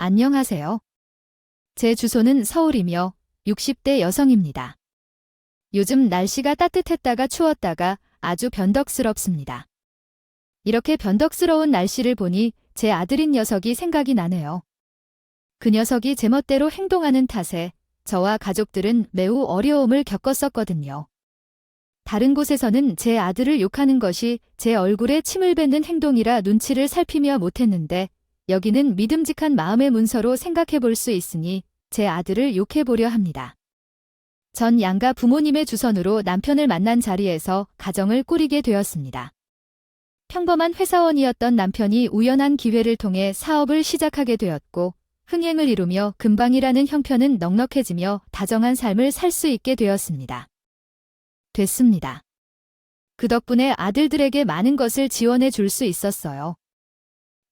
안녕하세요. 제 주소는 서울이며 60대 여성입니다. 요즘 날씨가 따뜻했다가 추웠다가 아주 변덕스럽습니다. 이렇게 변덕스러운 날씨를 보니 제 아들인 녀석이 생각이 나네요. 그 녀석이 제멋대로 행동하는 탓에 저와 가족들은 매우 어려움을 겪었었거든요. 다른 곳에서는 제 아들을 욕하는 것이 제 얼굴에 침을 뱉는 행동이라 눈치를 살피며 못했는데 여기는 믿음직한 마음의 문서로 생각해 볼 수 있으니 제 아들을 욕해 보려 합니다. 전 양가 부모님의 주선으로 남편을 만난 자리에서 가정을 꾸리게 되었습니다. 평범한 회사원이었던 남편이 우연한 기회를 통해 사업을 시작하게 되었고 흥행을 이루며 금방이라는 형편은 넉넉해지며 다정한 삶을 살 수 있게 되었습니다. 그 덕분에 아들들에게 많은 것을 지원해 줄 수 있었어요.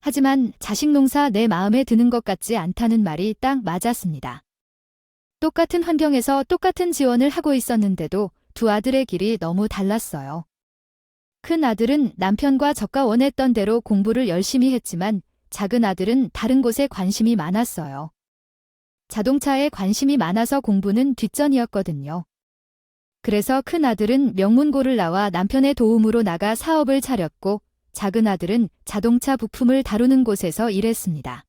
하지만 자식 농사 내 마음에 드는 것 같지 않다는 말이 딱 맞았습니다. 똑같은 환경에서 똑같은 지원을 하고 있었는데도 두 아들의 길이 너무 달랐어요. 큰 아들은 남편과 저가 원했던 대로 공부를 열심히 했지만 작은 아들은 다른 곳에 관심이 많았어요. 자동차에 관심이 많아서 공부는 뒷전이었거든요. 그래서 큰 아들은 명문고를 나와 남편의 도움으로 나가 사업을 차렸고 작은 아들은 자동차 부품을 다루는 곳에서 일했습니다.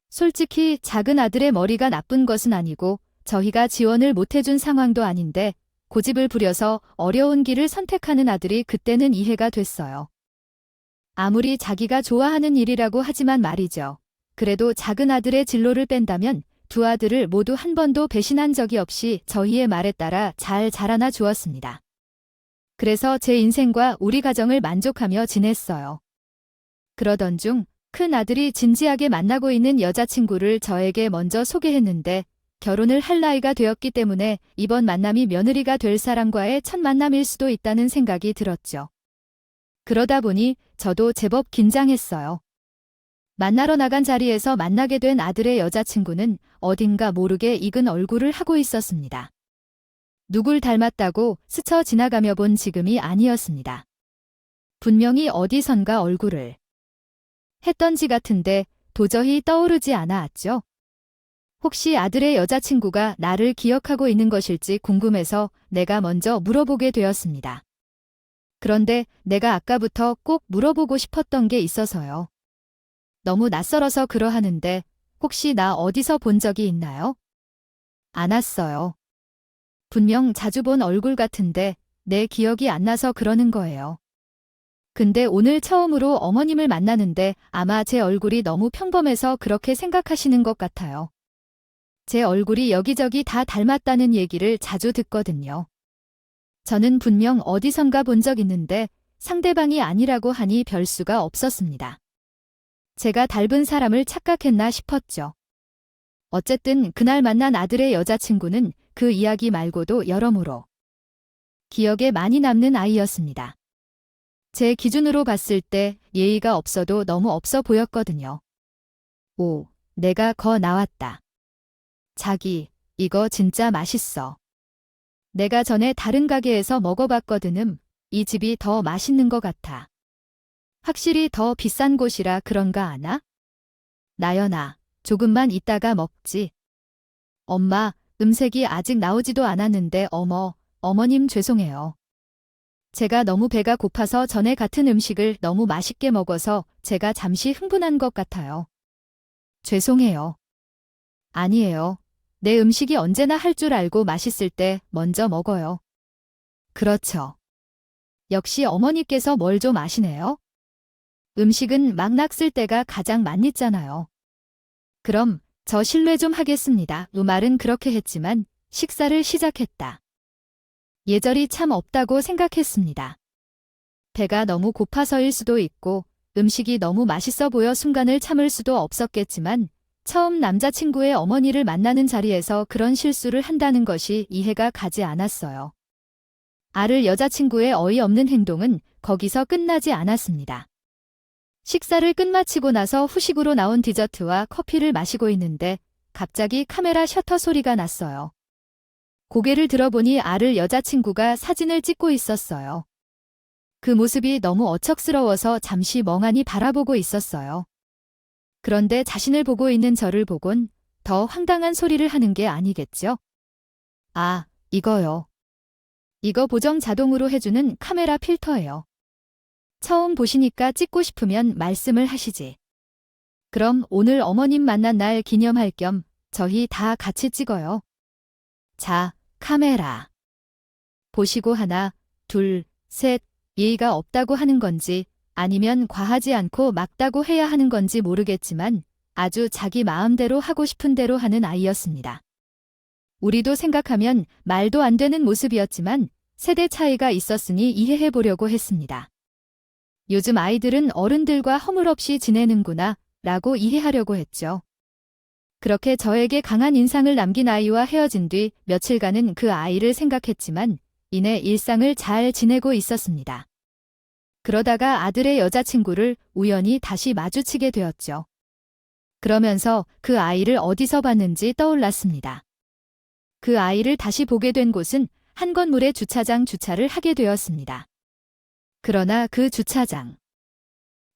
솔직히 작은 아들의 머리가 나쁜 것은 아니고 저희가 지원을 못해준 상황도 아닌데 고집을 부려서 어려운 길을 선택하는 아들이 그때는 이해가 됐어요. 아무리 자기가 좋아하는 일이라고 하지만 말이죠. 그래도 작은 아들의 진로를 뺀다면 두 아들을 모두 한 번도 배신한 적이 없이 저희의 말에 따라 잘 자라나 주었습니다. 그래서 제 인생과 우리 가정을 만족하며 지냈어요. 그러던 중 큰 아들이 진지하게 만나고 있는 여자친구를 저에게 먼저 소개했는데 결혼을 할 나이가 되었기 때문에 이번 만남이 며느리가 될 사람과의 첫 만남일 수도 있다는 생각이 들었죠. 그러다 보니 저도 제법 긴장했어요. 만나러 나간 자리에서 만나게 된 아들의 여자친구는 어딘가 모르게 익은 얼굴을 하고 있었습니다. 누굴 닮았다고 스쳐 지나가며 본 지금이 아니었습니다. 분명히 어디선가 얼굴을 했던지 같은데 도저히 떠오르지 않았죠. 혹시 아들의 여자친구가 나를 기억하고 있는 것일지 궁금해서 내가 먼저 물어보게 되었습니다. 그런데 내가 아까부터 꼭 물어보고 싶었던 게 있어서요. 너무 낯설어서 그러하는데 혹시 나 어디서 본 적이 있나요? 안 왔어요. 분명 자주 본 얼굴 같은데 내 기억이 안 나서 그러는 거예요. 근데 오늘 처음으로 어머님을 만나는데 아마 제 얼굴이 너무 평범해서 그렇게 생각하시는 것 같아요. 제 얼굴이 여기저기 다 닮았다는 얘기를 자주 듣거든요. 저는 분명 어디선가 본 적 있는데 상대방이 아니라고 하니 별 수가 없었습니다. 제가 닮은 사람을 착각했나 싶었죠. 어쨌든 그날 만난 아들의 여자친구는 그 이야기 말고도 여러모로 기억에 많이 남는 아이였습니다. 제 기준으로 봤을 때 예의가 없어도 너무 없어 보였거든요. 오, 내가 거 나왔다. 자기, 이거 진짜 맛있어. 내가 전에 다른 가게에서 먹어봤거든요. 이 집이 더 맛있는 것 같아. 확실히 더 비싼 곳이라 그런가 아나? 나연아, 조금만 이따가 먹지. 엄마, 음색이 아직 나오지도 않았는데 어머님 죄송해요. 제가 너무 배가 고파서 전에 같은 음식을 너무 맛있게 먹어서 제가 잠시 흥분한 것 같아요. 죄송해요. 아니에요. 내 음식이 언제나 할 줄 알고 맛있을 때 먼저 먹어요. 그렇죠. 역시 어머니께서 뭘 좀 아시네요. 음식은 막 놨을 때가 가장 맛있잖아요. 그럼 저 실례 좀 하겠습니다. 말은 그렇게 했지만 식사를 시작했다. 예절이 참 없다고 생각했습니다. 배가 너무 고파서일 수도 있고 음식이 너무 맛있어 보여 순간을 참을 수도 없었겠지만 처음 남자친구의 어머니를 만나는 자리에서 그런 실수를 한다는 것이 이해가 가지 않았어요. 아를 여자친구의 어이없는 행동은 거기서 끝나지 않았습니다. 식사를 끝마치고 나서 후식으로 나온 디저트와 커피를 마시고 있는데 갑자기 카메라 셔터 소리가 났어요. 고개를 들어보니 아를 여자친구가 사진을 찍고 있었어요. 그 모습이 너무 어척스러워서 잠시 멍하니 바라보고 있었어요. 그런데 자신을 보고 있는 저를 보곤 더 황당한 소리를 하는 게 아니겠죠? 아, 이거요. 이거 보정 자동으로 해주는 카메라 필터예요. 처음 보시니까 찍고 싶으면 말씀을 하시지. 그럼 오늘 어머님 만난 날 기념할 겸 저희 다 같이 찍어요. 자, 카메라. 보시고 하나, 둘, 셋, 예의가 없다고 하는 건지 아니면 과하지 않고 막다고 해야 하는 건지 모르겠지만 아주 자기 마음대로 하고 싶은 대로 하는 아이였습니다. 우리도 생각하면 말도 안 되는 모습이었지만 세대 차이가 있었으니 이해해 보려고 했습니다. 요즘 아이들은 어른들과 허물없이 지내는구나 라고 이해하려고 했죠. 그렇게 저에게 강한 인상을 남긴 아이와 헤어진 뒤 며칠간은 그 아이를 생각했지만 이내 일상을 잘 지내고 있었습니다. 그러다가 아들의 여자친구를 우연히 다시 마주치게 되었죠. 그러면서 그 아이를 어디서 봤는지 떠올랐습니다. 그 아이를 다시 보게 된 곳은 한 건물의 주차장 주차를 하게 되었습니다. 그러나 그 주차장.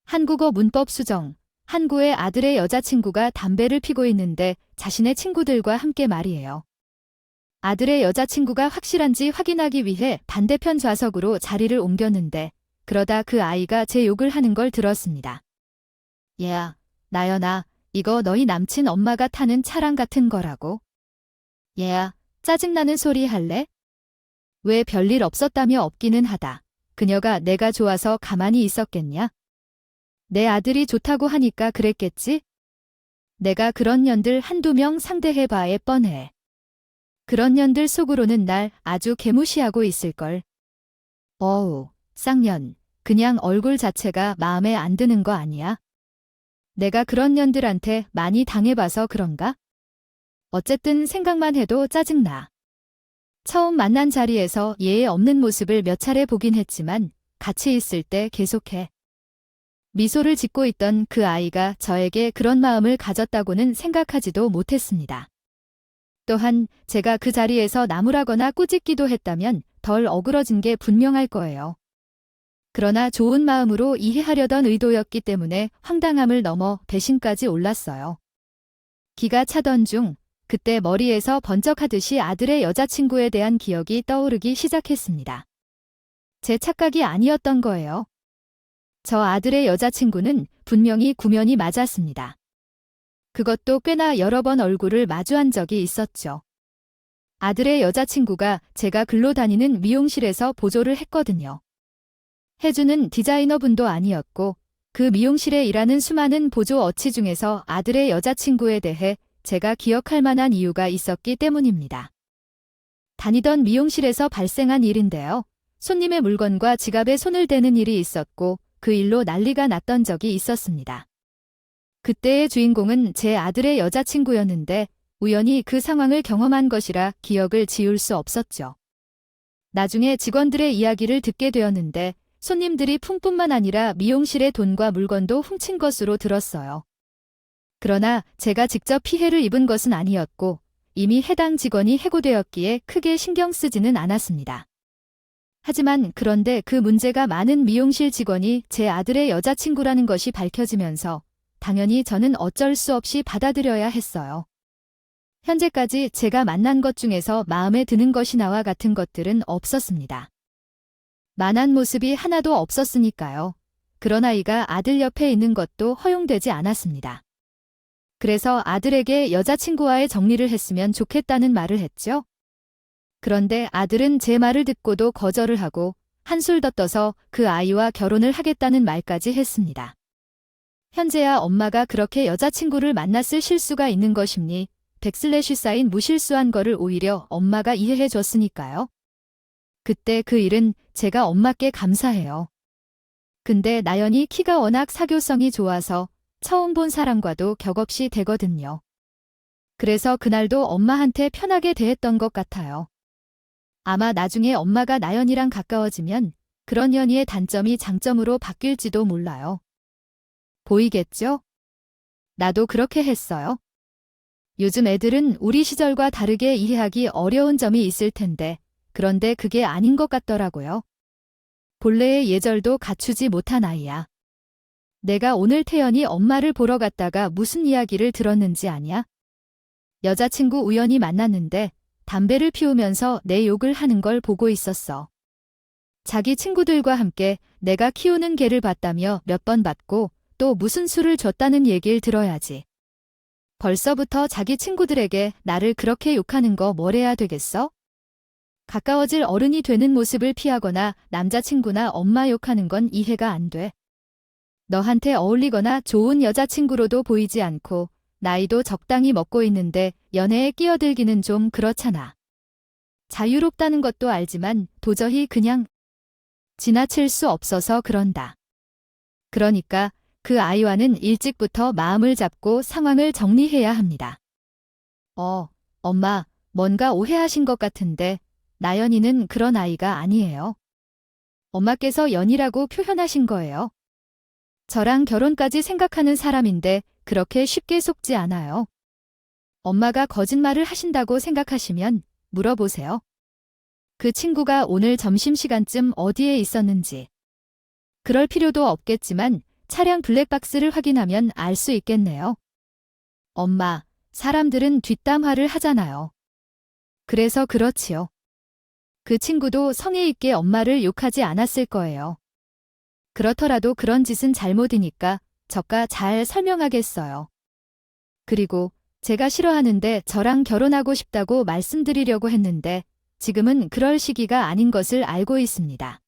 한국어 문법 수정. 한구의 아들의 여자친구가 담배를 피고 있는데 자신의 친구들과 함께 말이에요. 아들의 여자친구가 확실한지 확인하기 위해 반대편 좌석으로 자리를 옮겼는데 그러다 그 아이가 제 욕을 하는 걸 들었습니다. 얘야, 나연아, 이거 너희 남친 엄마가 타는 차랑 같은 거라고. 얘야, 짜증나는 소리 할래? 왜 별일 없었다며 없기는 하다. 그녀가 내가 좋아서 가만히 있었겠냐? 내 아들이 좋다고 하니까 그랬겠지? 내가 그런 년들 한두 명 상대해봐야 뻔해. 그런 년들 속으로는 날 아주 개무시하고 있을걸. 어우, 쌍년. 그냥 얼굴 자체가 마음에 안 드는 거 아니야? 내가 그런 년들한테 많이 당해봐서 그런가? 어쨌든 생각만 해도 짜증나. 처음 만난 자리에서 예의 없는 모습을 몇 차례 보긴 했지만 같이 있을 때 계속해. 미소를 짓고 있던 그 아이가 저에게 그런 마음을 가졌다고는 생각하지도 못했습니다. 또한 제가 그 자리에서 나무라거나 꾸짖기도 했다면 덜 어그러진 게 분명할 거예요. 그러나 좋은 마음으로 이해하려던 의도였기 때문에 황당함을 넘어 배신까지 올랐어요. 기가 차던 중 그때 머리에서 번쩍하듯이 아들의 여자친구에 대한 기억이 떠오르기 시작했습니다. 제 착각이 아니었던 거예요. 저 아들의 여자친구는 분명히 구면이 맞았습니다. 그것도 꽤나 여러 번 얼굴을 마주한 적이 있었죠. 아들의 여자친구가 제가 글로 다니는 미용실에서 보조를 했거든요. 해주는 디자이너분도 아니었고 그 미용실에 일하는 수많은 보조 어치 중에서 아들의 여자친구에 대해 제가 기억할 만한 이유가 있었기 때문입니다. 다니던 미용실에서 발생한 일인데요. 손님의 물건과 지갑에 손을 대는 일이 있었고 그 일로 난리가 났던 적이 있었습니다. 그때의 주인공은 제 아들의 여자친구였는데 우연히 그 상황을 경험한 것이라 기억을 지울 수 없었죠. 나중에 직원들의 이야기를 듣게 되었는데 손님들이 풍뿐만 아니라 미용실의 돈과 물건도 훔친 것으로 들었어요. 그러나 제가 직접 피해를 입은 것은 아니었고 이미 해당 직원이 해고되었기에 크게 신경 쓰지는 않았습니다. 하지만 그런데 그 문제가 많은 미용실 직원이 제 아들의 여자친구라는 것이 밝혀지면서 당연히 저는 어쩔 수 없이 받아들여야 했어요. 현재까지 제가 만난 것 중에서 마음에 드는 것이 나와 같은 것들은 없었습니다. 만한 모습이 하나도 없었으니까요. 그런 아이가 아들 옆에 있는 것도 허용되지 않았습니다. 그래서 아들에게 여자친구와의 정리를 했으면 좋겠다는 말을 했죠. 그런데 아들은 제 말을 듣고도 거절을 하고 한술 더 떠서 그 아이와 결혼을 하겠다는 말까지 했습니다. 현재야 엄마가 그렇게 여자친구를 만났을 실수가 있는 것입니? 백슬래시 사인 무실수한 거를 오히려 엄마가 이해해 줬으니까요. 그때 그 일은 제가 엄마께 감사해요. 근데 나연이 키가 워낙 사교성이 좋아서 처음 본 사람과도 격없이 대거든요. 그래서 그날도 엄마한테 편하게 대했던 것 같아요. 아마 나중에 엄마가 나연이랑 가까워지면 그런 연희의 단점이 장점으로 바뀔지도 몰라요. 보이겠죠? 나도 그렇게 했어요. 요즘 애들은 우리 시절과 다르게 이해하기 어려운 점이 있을 텐데 그런데 그게 아닌 것 같더라고요. 본래의 예절도 갖추지 못한 아이야. 내가 오늘 태연이 엄마를 보러 갔다가 무슨 이야기를 들었는지 아냐? 여자친구 우연히 만났는데 담배를 피우면서 내 욕을 하는 걸 보고 있었어. 자기 친구들과 함께 내가 키우는 개를 봤다며 몇 번 봤고 또 무슨 술을 줬다는 얘기를 들어야지. 벌써부터 자기 친구들에게 나를 그렇게 욕하는 거 뭐래야 되겠어? 가까워질 어른이 되는 모습을 피하거나 남자친구나 엄마 욕하는 건 이해가 안 돼. 너한테 어울리거나 좋은 여자친구로도 보이지 않고 나이도 적당히 먹고 있는데 연애에 끼어들기는 좀 그렇잖아. 자유롭다는 것도 알지만 도저히 그냥 지나칠 수 없어서 그런다. 그러니까 그 아이와는 일찍부터 마음을 잡고 상황을 정리해야 합니다. 엄마, 뭔가 오해하신 것 같은데 나연이는 그런 아이가 아니에요. 엄마께서 연이라고 표현하신 거예요. 저랑 결혼까지 생각하는 사람인데 그렇게 쉽게 속지 않아요. 엄마가 거짓말을 하신다고 생각하시면 물어보세요. 그 친구가 오늘 점심시간쯤 어디에 있었는지. 그럴 필요도 없겠지만 차량 블랙박스를 확인하면 알 수 있겠네요. 엄마, 사람들은 뒷담화를 하잖아요. 그래서 그렇지요. 그 친구도 성의 있게 엄마를 욕하지 않았을 거예요. 그렇더라도 그런 짓은 잘못이니까 저가 잘 설명하겠어요. 그리고 제가 싫어하는데 저랑 결혼하고 싶다고 말씀드리려고 했는데 지금은 그럴 시기가 아닌 것을 알고 있습니다.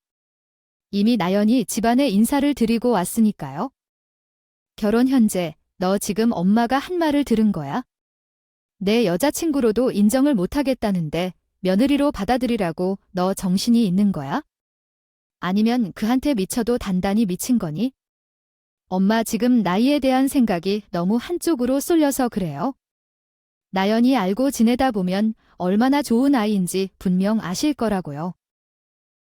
이미 나연이 집안에 인사를 드리고 왔으니까요. 결혼 현재 너 지금 엄마가 한 말을 들은 거야? 내 여자친구로도 인정을 못하겠다는데 며느리로 받아들이라고 너 정신이 있는 거야? 아니면 그한테 미쳐도 단단히 미친 거니? 엄마 지금 나이에 대한 생각이 너무 한쪽으로 쏠려서 그래요. 나연이 알고 지내다 보면 얼마나 좋은 아이인지 분명 아실 거라고요.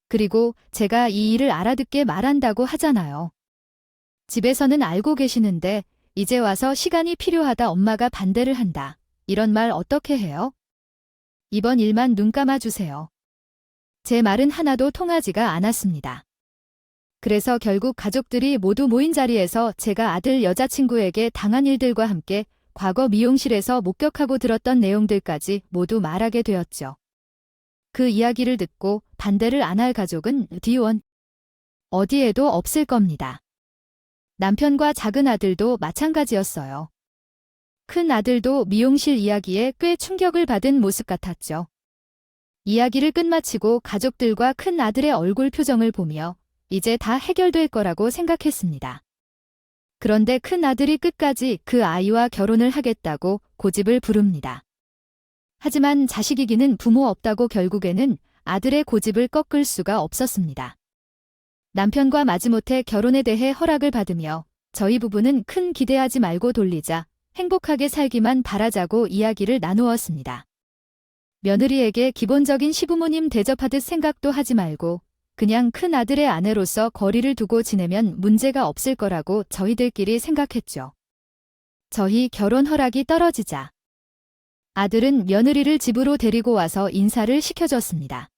그리고 제가 이 일을 알아듣게 말한다고 하잖아요. 집에서는 알고 계시는데 이제 와서 시간이 필요하다 엄마가 반대를 한다. 이런 말 어떻게 해요? 이번 일만 눈 감아주세요. 제 말은 하나도 통하지가 않았습니다. 그래서 결국 가족들이 모두 모인 자리에서 제가 아들 여자친구에게 당한 일들과 함께 과거 미용실에서 목격하고 들었던 내용들까지 모두 말하게 되었죠. 그 이야기를 듣고 반대를 안 할 가족은 D1 어디에도 없을 겁니다. 남편과 작은 아들도 마찬가지였어요. 큰 아들도 미용실 이야기에 꽤 충격을 받은 모습 같았죠. 이야기를 끝마치고 가족들과 큰 아들의 얼굴 표정을 보며 이제 다 해결될 거라고 생각했습니다. 그런데 큰 아들이 끝까지 그 아이와 결혼을 하겠다고 고집을 부릅니다. 하지만 자식이기는 부모 없다고 결국에는 아들의 고집을 꺾을 수가 없었습니다. 남편과 마지못해 결혼에 대해 허락을 받으며 저희 부부는 큰 기대하지 말고 돌리자 행복하게 살기만 바라자고 이야기를 나누었습니다. 며느리에게 기본적인 시부모님 대접하듯 생각도 하지 말고 그냥 큰 아들의 아내로서 거리를 두고 지내면 문제가 없을 거라고 저희들끼리 생각했죠. 저희 결혼 허락이 떨어지자 아들은 며느리를 집으로 데리고 와서 인사를 시켜줬습니다.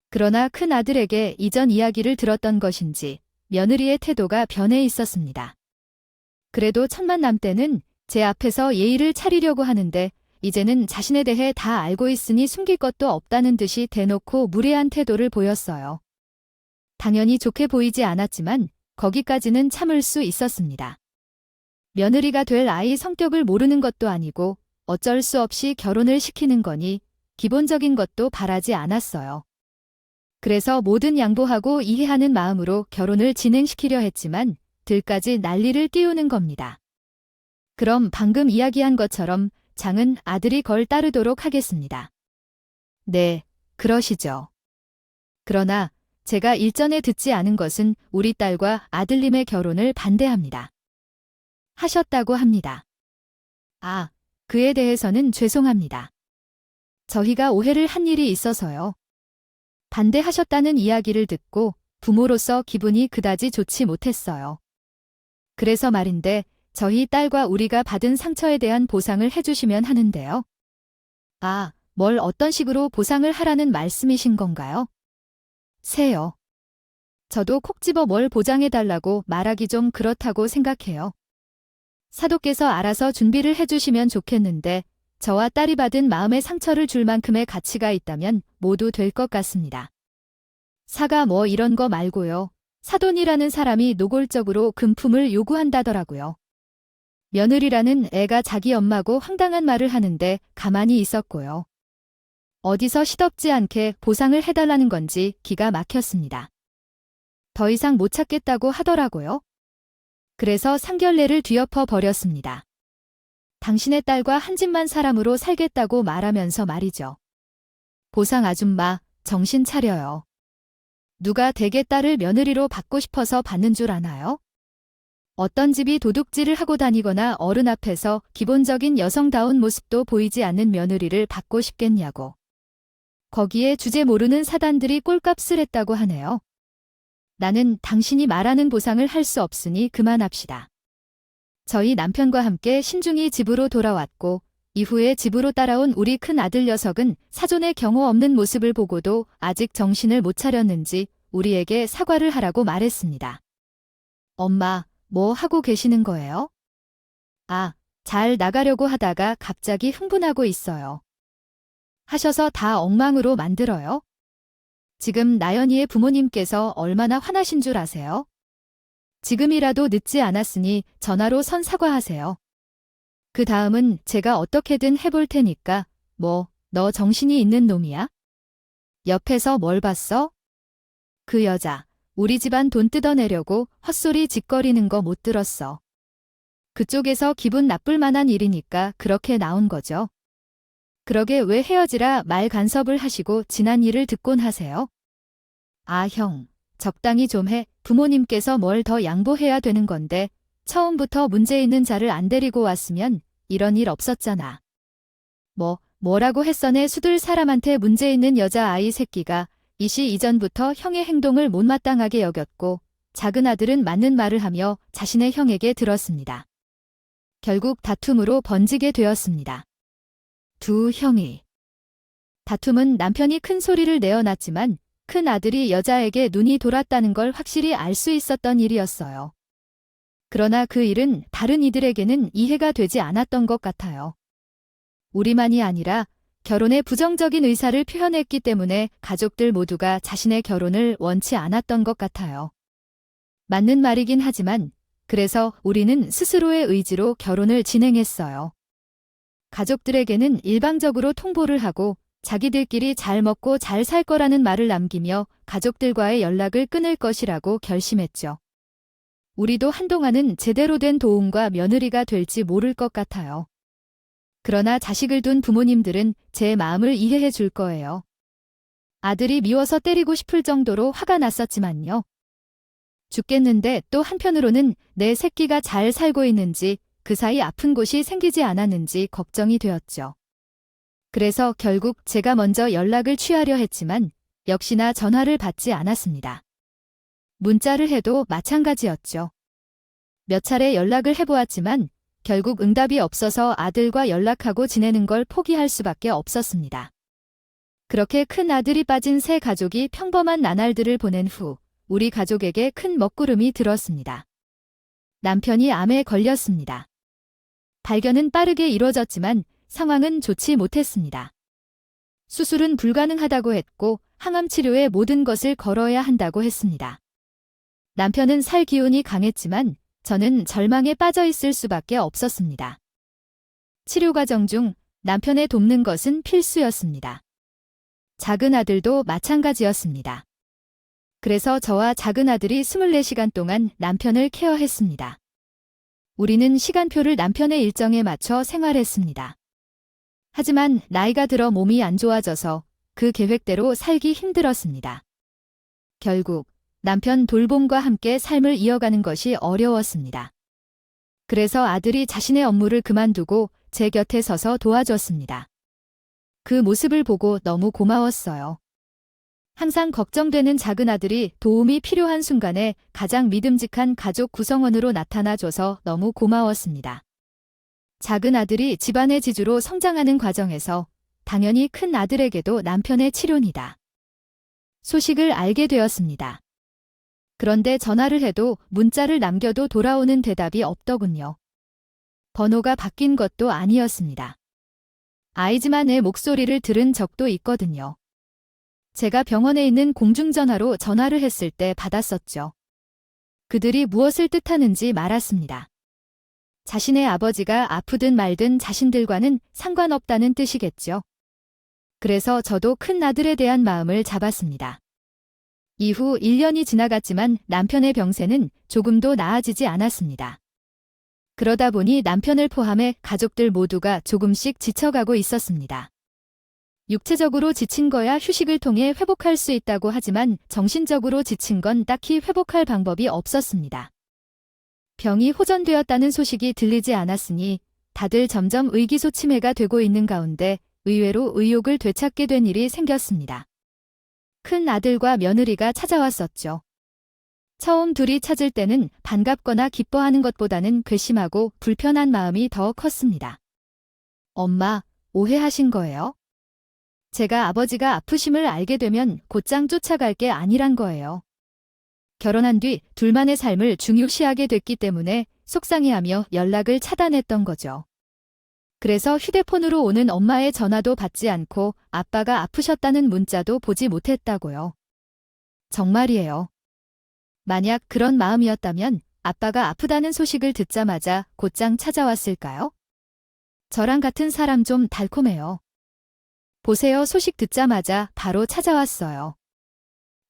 그러나 큰 아들에게 이전 이야기를 들었던 것인지 며느리의 태도가 변해 있었습니다. 그래도 첫 만남 때는 제 앞에서 예의를 차리려고 하는데 이제는 자신에 대해 다 알고 있으니 숨길 것도 없다는 듯이 대놓고 무례한 태도를 보였어요. 당연히 좋게 보이지 않았지만 거기까지는 참을 수 있었습니다. 며느리가 될 아이 성격을 모르는 것도 아니고 어쩔 수 없이 결혼을 시키는 거니 기본적인 것도 바라지 않았어요. 그래서 모든 양보하고 이해하는 마음으로 결혼을 진행시키려 했지만 들까지 난리를 띄우는 겁니다. 그럼 방금 이야기한 것처럼 장은 아들이 걸 따르도록 하겠습니다. 네, 그러시죠. 그러나 제가 일전에 듣지 않은 것은 우리 딸과 아들님의 결혼을 반대합니다. 하셨다고 합니다. 아, 그에 대해서는 죄송합니다. 저희가 오해를 한 일이 있어서요. 반대하셨다는 이야기를 듣고 부모로서 기분이 그다지 좋지 못했어요. 그래서 말인데 저희 딸과 우리가 받은 상처에 대한 보상을 해주시면 하는데요. 아, 뭘 어떤 식으로 보상을 하라는 말씀이신 건가요? 세요. 저도 콕 집어 뭘 보장해달라고 말하기 좀 그렇다고 생각해요. 사도께서 알아서 준비를 해주시면 좋겠는데 저와 딸이 받은 마음의 상처를 줄 만큼의 가치가 있다면 모두 될 것 같습니다. 사가 뭐 이런 거 말고요. 사돈이라는 사람이 노골적으로 금품을 요구한다더라고요. 며느리라는 애가 자기 엄마고 황당한 말을 하는데 가만히 있었고요. 어디서 시덥지 않게 보상을 해달라는 건지 기가 막혔습니다. 더 이상 못 찾겠다고 하더라고요. 그래서 상견례를 뒤엎어 버렸습니다. 당신의 딸과 한 집만 사람으로 살겠다고 말하면서 말이죠. 보상 아줌마, 정신 차려요. 누가 댁의 딸을 며느리로 받고 싶어서 받는 줄 아나요? 어떤 집이 도둑질을 하고 다니거나 어른 앞에서 기본적인 여성다운 모습도 보이지 않는 며느리를 받고 싶겠냐고. 거기에 주제 모르는 사단들이 꼴값을 했다고 하네요. 나는 당신이 말하는 보상을 할 수 없으니 그만합시다. 저희 남편과 함께 신중히 집으로 돌아왔고 이후에 집으로 따라온 우리 큰 아들 녀석은 사존의 경호 없는 모습을 보고도 아직 정신을 못 차렸는지 우리에게 사과를 하라고 말했습니다. 엄마, 뭐 하고 계시는 거예요? 아, 잘 나가려고 하다가 갑자기 흥분하고 있어요. 하셔서 다 엉망으로 만들어요? 지금 나연이의 부모님께서 얼마나 화나신 줄 아세요? 지금이라도 늦지 않았으니 전화로 선 사과하세요. 그 다음은 제가 어떻게든 해볼 테니까 뭐, 너 정신이 있는 놈이야? 옆에서 뭘 봤어? 그 여자, 우리 집안 돈 뜯어내려고 헛소리 짓거리는 거 못 들었어. 그쪽에서 기분 나쁠 만한 일이니까 그렇게 나온 거죠. 그러게 왜 헤어지라 말 간섭을 하시고 지난 일을 듣곤 하세요? 아, 형, 적당히 좀 해. 부모님께서 뭘 더 양보해야 되는 건데 처음부터 문제 있는 자를 안 데리고 왔으면 이런 일 없었잖아. 뭐라고 했어네. 수들 사람한테 문제 있는 여자아이 새끼가 이 시 이전부터 형의 행동을 못마땅하게 여겼고 작은 아들은 맞는 말을 하며 자신의 형에게 들었습니다. 결국 다툼으로 번지게 되었습니다. 두 형이. 다툼은 남편이 큰 소리를 내어놨지만 큰 아들이 여자에게 눈이 돌았다는 걸 확실히 알 수 있었던 일이었어요. 그러나 그 일은 다른 이들에게는 이해가 되지 않았던 것 같아요. 우리만이 아니라 결혼에 부정적인 의사를 표현했기 때문에 가족들 모두가 자신의 결혼을 원치 않았던 것 같아요. 맞는 말이긴 하지만 그래서 우리는 스스로의 의지로 결혼을 진행했어요. 가족들에게는 일방적으로 통보를 하고 자기들끼리 잘 먹고 잘 살 거라는 말을 남기며 가족들과의 연락을 끊을 것이라고 결심했죠. 우리도 한동안은 제대로 된 도움과 며느리가 될지 모를 것 같아요. 그러나 자식을 둔 부모님들은 제 마음을 이해해 줄 거예요. 아들이 미워서 때리고 싶을 정도로 화가 났었지만요. 죽겠는데 또 한편으로는 내 새끼가 잘 살고 있는지 그 사이 아픈 곳이 생기지 않았는지 걱정이 되었죠. 그래서 결국 제가 먼저 연락을 취하려 했지만 역시나 전화를 받지 않았습니다. 문자를 해도 마찬가지였죠. 몇 차례 연락을 해보았지만 결국 응답이 없어서 아들과 연락하고 지내는 걸 포기할 수밖에 없었습니다. 그렇게 큰 아들이 빠진 새 가족이 평범한 나날들을 보낸 후 우리 가족에게 큰 먹구름이 들었습니다. 남편이 암에 걸렸습니다. 발견은 빠르게 이루어졌지만 상황은 좋지 못했습니다. 수술은 불가능하다고 했고 항암 치료에 모든 것을 걸어야 한다고 했습니다. 남편은 살 기운이 강했지만 저는 절망에 빠져 있을 수밖에 없었습니다. 치료 과정 중 남편을 돕는 것은 필수였습니다. 작은 아들도 마찬가지였습니다. 그래서 저와 작은 아들이 24시간 동안 남편을 케어했습니다. 우리는 시간표를 남편의 일정에 맞춰 생활했습니다. 하지만 나이가 들어 몸이 안 좋아져서 그 계획대로 살기 힘들었습니다. 결국 남편 돌봄과 함께 삶을 이어가는 것이 어려웠습니다. 그래서 아들이 자신의 업무를 그만두고 제 곁에 서서 도와줬습니다. 그 모습을 보고 너무 고마웠어요. 항상 걱정되는 작은 아들이 도움이 필요한 순간에 가장 믿음직한 가족 구성원으로 나타나줘서 너무 고마웠습니다. 작은 아들이 집안의 지주로 성장하는 과정에서 당연히 큰 아들에게도 남편의 치료니다. 소식을 알게 되었습니다. 그런데 전화를 해도 문자를 남겨도 돌아오는 대답이 없더군요. 번호가 바뀐 것도 아니었습니다. 아이즈만의 목소리를 들은 적도 있거든요. 제가 병원에 있는 공중전화로 전화를 했을 때 받았었죠. 그들이 무엇을 뜻하는지 말았습니다. 자신의 아버지가 아프든 말든 자신들과는 상관없다는 뜻이겠죠. 그래서 저도 큰 아들에 대한 마음을 잡았습니다. 이후 1년이 지나갔지만 남편의 병세는 조금도 나아지지 않았습니다. 그러다 보니 남편을 포함해 가족들 모두가 조금씩 지쳐가고 있었습니다. 육체적으로 지친 거야 휴식을 통해 회복할 수 있다고 하지만 정신적으로 지친 건 딱히 회복할 방법이 없었습니다. 병이 호전되었다는 소식이 들리지 않았으니 다들 점점 의기소침해가 되고 있는 가운데 의외로 의욕을 되찾게 된 일이 생겼습니다. 큰 아들과 며느리가 찾아왔었죠. 처음 둘이 찾을 때는 반갑거나 기뻐하는 것보다는 괘씸하고 불편한 마음이 더 컸습니다. 엄마, 오해하신 거예요? 제가 아버지가 아프심을 알게 되면 곧장 쫓아갈 게 아니란 거예요. 결혼한 뒤 둘만의 삶을 중요시하게 됐기 때문에 속상해하며 연락을 차단했던 거죠. 그래서 휴대폰으로 오는 엄마의 전화도 받지 않고 아빠가 아프셨다는 문자도 보지 못했다고요. 정말이에요. 만약 그런 마음이었다면 아빠가 아프다는 소식을 듣자마자 곧장 찾아왔을까요? 저랑 같은 사람 좀 달콤해요. 보세요. 소식 듣자마자 바로 찾아왔어요.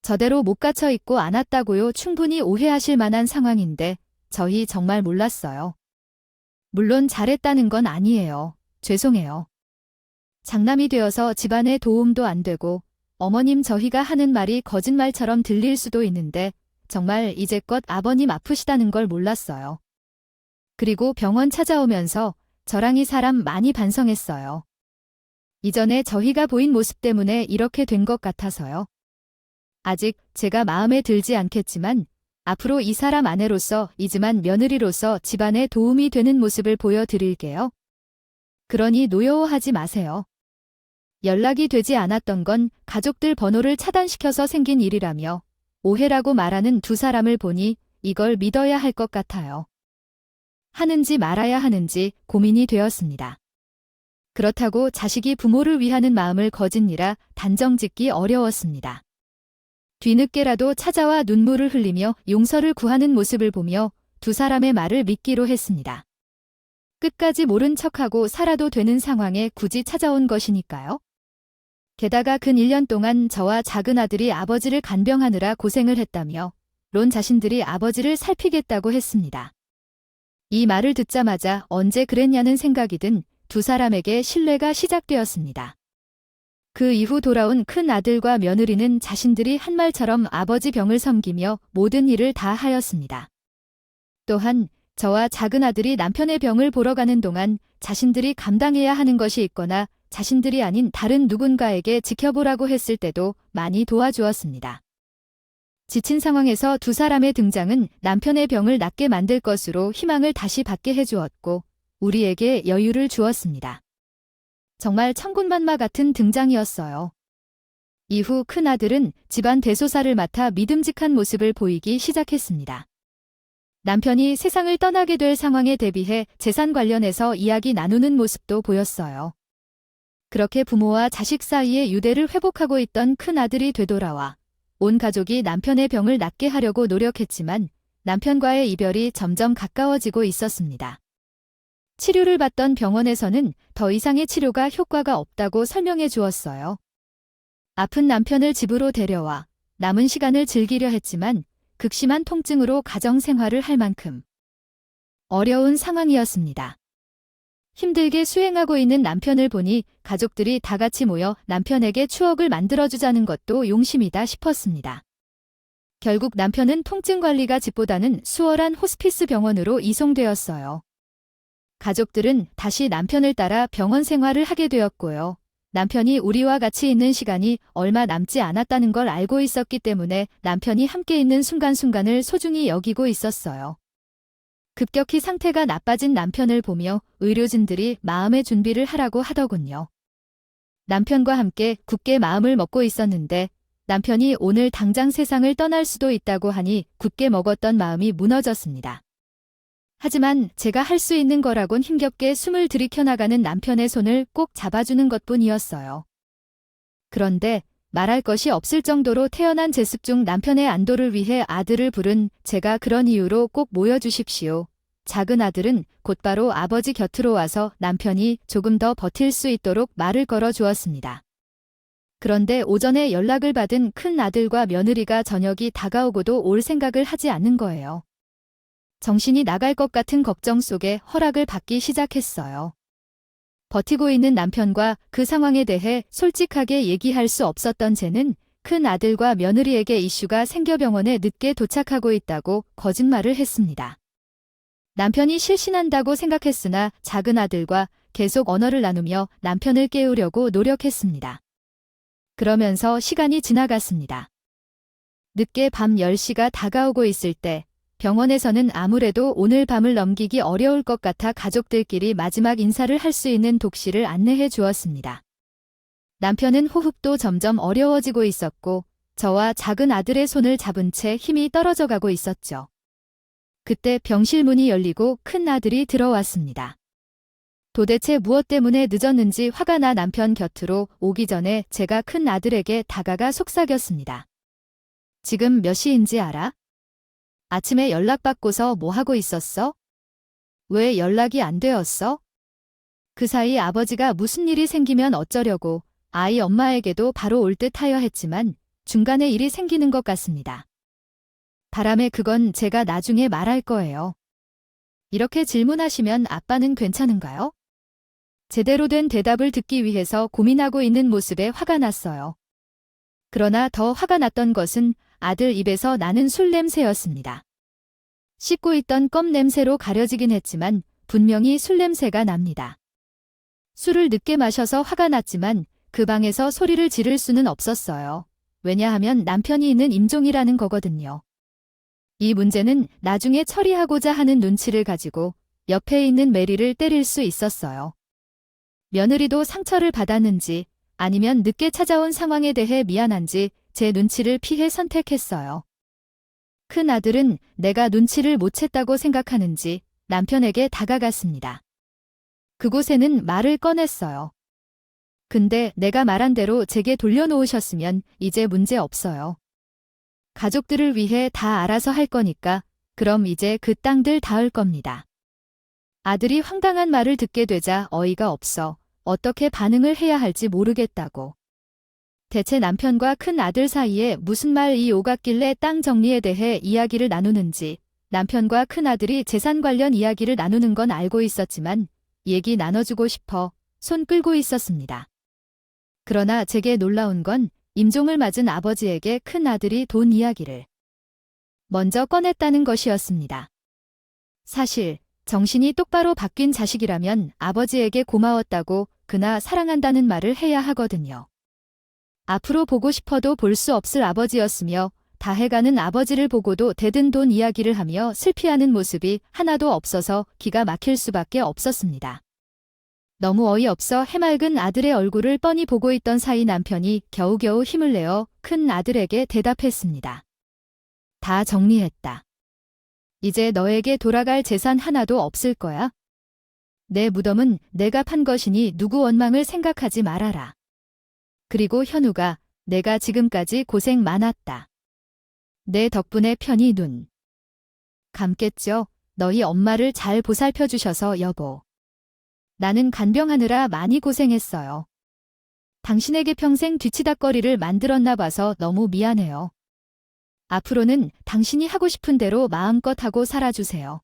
저대로 못 갇혀 있고 않았다고요. 충분히 오해하실 만한 상황인데 저희 정말 몰랐어요. 물론 잘했다는 건 아니에요. 죄송해요. 장남이 되어서 집안에 도움도 안 되고 어머님 저희가 하는 말이 거짓말처럼 들릴 수도 있는데 정말 이제껏 아버님 아프시다는 걸 몰랐어요. 그리고 병원 찾아오면서 저랑 이 사람 많이 반성했어요. 이전에 저희가 보인 모습 때문에 이렇게 된 것 같아서요. 아직 제가 마음에 들지 않겠지만 앞으로 이 사람 아내로서 이지만 며느리로서 집안에 도움이 되는 모습을 보여드릴게요. 그러니 노여워하지 마세요. 연락이 되지 않았던 건 가족들 번호를 차단시켜서 생긴 일이라며 오해라고 말하는 두 사람을 보니 이걸 믿어야 할 것 같아요. 하는지 말아야 하는지 고민이 되었습니다. 그렇다고 자식이 부모를 위하는 마음을 거짓니라 단정짓기 어려웠습니다. 뒤늦게라도 찾아와 눈물을 흘리며 용서를 구하는 모습을 보며 두 사람의 말을 믿기로 했습니다. 끝까지 모른 척하고 살아도 되는 상황에 굳이 찾아온 것이니까요. 게다가 근 1년 동안 저와 작은 아들이 아버지를 간병하느라 고생을 했다며 론 자신들이 아버지를 살피겠다고 했습니다. 이 말을 듣자마자 언제 그랬냐는 생각이 든 두 사람에게 신뢰가 시작되었습니다. 그 이후 돌아온 큰 아들과 며느리는 자신들이 한 말처럼 아버지 병을 섬기며 모든 일을 다 하였습니다. 또한 저와 작은 아들이 남편의 병을 보러 가는 동안 자신들이 감당해야 하는 것이 있거나 자신들이 아닌 다른 누군가에게 지켜보라고 했을 때도 많이 도와주었습니다. 지친 상황에서 두 사람의 등장은 남편의 병을 낫게 만들 것으로 희망을 다시 받게 해주었고 우리에게 여유를 주었습니다. 정말 천군만마 같은 등장이었어요. 이후 큰아들은 집안 대소사를 맡아 믿음직한 모습을 보이기 시작했습니다. 남편이 세상을 떠나게 될 상황에 대비해 재산 관련해서 이야기 나누는 모습도 보였어요. 그렇게 부모와 자식 사이의 유대를 회복하고 있던 큰아들이 되돌아와 온 가족이 남편의 병을 낫게 하려고 노력했지만 남편과의 이별이 점점 가까워지고 있었습니다. 치료를 받던 병원에서는 더 이상의 치료가 효과가 없다고 설명해 주었어요. 아픈 남편을 집으로 데려와 남은 시간을 즐기려 했지만 극심한 통증으로 가정 생활을 할 만큼 어려운 상황이었습니다. 힘들게 수행하고 있는 남편을 보니 가족들이 다 같이 모여 남편에게 추억을 만들어주자는 것도 용심이다 싶었습니다. 결국 남편은 통증 관리가 집보다는 수월한 호스피스 병원으로 이송되었어요. 가족들은 다시 남편을 따라 병원 생활을 하게 되었고요. 남편이 우리와 같이 있는 시간이 얼마 남지 않았다는 걸 알고 있었기 때문에 남편이 함께 있는 순간순간을 소중히 여기고 있었어요. 급격히 상태가 나빠진 남편을 보며 의료진들이 마음의 준비를 하라고 하더군요. 남편과 함께 굳게 마음을 먹고 있었는데 남편이 오늘 당장 세상을 떠날 수도 있다고 하니 굳게 먹었던 마음이 무너졌습니다. 하지만 제가 할 수 있는 거라곤 힘겹게 숨을 들이켜나가는 남편의 손을 꼭 잡아주는 것뿐이었어요. 그런데 말할 것이 없을 정도로 태어난 제 습 중 남편의 안도를 위해 아들을 부른 제가 그런 이유로 꼭 모여주십시오. 작은 아들은 곧바로 아버지 곁으로 와서 남편이 조금 더 버틸 수 있도록 말을 걸어 주었습니다. 그런데 오전에 연락을 받은 큰 아들과 며느리가 저녁이 다가오고도 올 생각을 하지 않는 거예요. 정신이 나갈 것 같은 걱정 속에 허락을 받기 시작했어요. 버티고 있는 남편과 그 상황에 대해 솔직하게 얘기할 수 없었던 쟤는 큰 아들과 며느리에게 이슈가 생겨 병원에 늦게 도착하고 있다고 거짓말을 했습니다. 남편이 실신한다고 생각했으나 작은 아들과 계속 언어를 나누며 남편을 깨우려고 노력했습니다. 그러면서 시간이 지나갔습니다. 늦게 밤 10시가 다가오고 있을 때 병원에서는 아무래도 오늘 밤을 넘기기 어려울 것 같아 가족들끼리 마지막 인사를 할 수 있는 독실을 안내해 주었습니다. 남편은 호흡도 점점 어려워지고 있었고 저와 작은 아들의 손을 잡은 채 힘이 떨어져 가고 있었죠. 그때 병실 문이 열리고 큰 아들이 들어왔습니다. 도대체 무엇 때문에 늦었는지 화가 나 남편 곁으로 오기 전에 제가 큰 아들에게 다가가 속삭였습니다. 지금 몇 시인지 알아? 아침에 연락받고서 뭐 하고 있었어? 왜 연락이 안 되었어? 그 사이 아버지가 무슨 일이 생기면 어쩌려고 아이 엄마에게도 바로 올 듯하여 했지만 중간에 일이 생기는 것 같습니다. 바람에 그건 제가 나중에 말할 거예요. 이렇게 질문하시면 아빠는 괜찮은가요? 제대로 된 대답을 듣기 위해서 고민하고 있는 모습에 화가 났어요. 그러나 더 화가 났던 것은 아들 입에서 나는 술 냄새였습니다. 씻고 있던 껌 냄새로 가려지긴 했지만 분명히 술 냄새가 납니다. 술을 늦게 마셔서 화가 났지만 그 방에서 소리를 지를 수는 없었어요. 왜냐하면 남편이 있는 임종이라는 거거든요. 이 문제는 나중에 처리하고자 하는 눈치를 가지고 옆에 있는 메리를 때릴 수 있었어요. 며느리도 상처를 받았는지 아니면 늦게 찾아온 상황에 대해 미안한지 제 눈치를 피해 선택했어요. 큰 아들은 내가 눈치를 못 챘다고 생각하는지 남편에게 다가갔습니다. 그곳에는 말을 꺼냈어요. 근데 내가 말한 대로 제게 돌려놓으셨으면 이제 문제 없어요. 가족들을 위해 다 알아서 할 거니까 그럼 이제 그 땅들 닿을 겁니다. 아들이 황당한 말을 듣게 되자 어이가 없어 어떻게 반응을 해야 할지 모르겠다고. 대체 남편과 큰 아들 사이에 무슨 말이 오갔길래 땅 정리에 대해 이야기를 나누는지 남편과 큰 아들이 재산 관련 이야기를 나누는 건 알고 있었지만 얘기 나눠주고 싶어 손 끌고 있었습니다. 그러나 제게 놀라운 건 임종을 맞은 아버지에게 큰 아들이 돈 이야기를 먼저 꺼냈다는 것이었습니다. 사실 정신이 똑바로 바뀐 자식이라면 아버지에게 고마웠다고 그나 사랑한다는 말을 해야 하거든요. 앞으로 보고 싶어도 볼 수 없을 아버지였으며 다 해가는 아버지를 보고도 대든 돈 이야기를 하며 슬피하는 모습이 하나도 없어서 기가 막힐 수밖에 없었습니다. 너무 어이없어 해맑은 아들의 얼굴을 뻔히 보고 있던 사이 남편이 겨우겨우 힘을 내어 큰 아들에게 대답했습니다. 다 정리했다. 이제 너에게 돌아갈 재산 하나도 없을 거야. 내 무덤은 내가 판 것이니 누구 원망을 생각하지 말아라. 그리고 현우가 내가 지금까지 고생 많았다. 내 덕분에 편히 눈 감겠죠. 너희 엄마를 잘 보살펴 주셔서 여보. 나는 간병하느라 많이 고생했어요. 당신에게 평생 뒤치다꺼리를 만들었나 봐서 너무 미안해요. 앞으로는 당신이 하고 싶은 대로 마음껏 하고 살아주세요.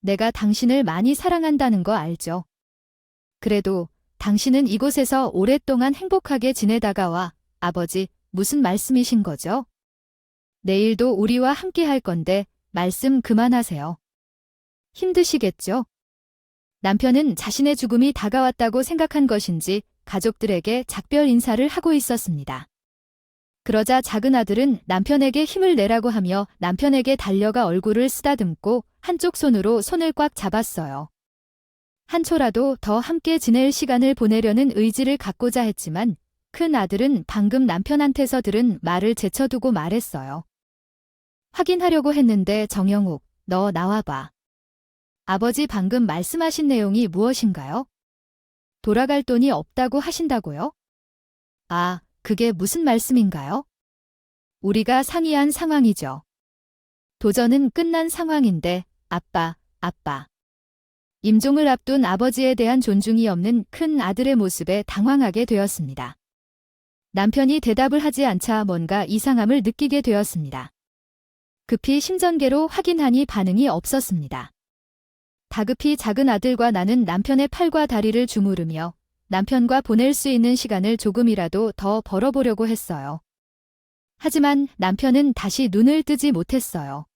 내가 당신을 많이 사랑한다는 거 알죠? 그래도 당신은 이곳에서 오랫동안 행복하게 지내다가 와. 아버지, 무슨 말씀이신 거죠? 내일도 우리와 함께 할 건데 말씀 그만하세요. 힘드시겠죠? 남편은 자신의 죽음이 다가왔다고 생각한 것인지 가족들에게 작별 인사를 하고 있었습니다. 그러자 작은 아들은 남편에게 힘을 내라고 하며 남편에게 달려가 얼굴을 쓰다듬고 한쪽 손으로 손을 꽉 잡았어요. 한 초라도 더 함께 지낼 시간을 보내려는 의지를 갖고자 했지만 큰 아들은 방금 남편한테서 들은 말을 제쳐두고 말했어요. 확인하려고 했는데 정영욱, 너 나와봐. 아버지 방금 말씀하신 내용이 무엇인가요? 돌아갈 돈이 없다고 하신다고요? 아, 그게 무슨 말씀인가요? 우리가 상의한 상황이죠. 도전은 끝난 상황인데, 아빠. 임종을 앞둔 아버지에 대한 존중이 없는 큰 아들의 모습에 당황하게 되었습니다. 남편이 대답을 하지 않자 뭔가 이상함을 느끼게 되었습니다. 급히 심전계로 확인하니 반응이 없었습니다. 다급히 작은 아들과 나는 남편의 팔과 다리를 주무르며 남편과 보낼 수 있는 시간을 조금이라도 더 벌어보려고 했어요. 하지만 남편은 다시 눈을 뜨지 못했어요.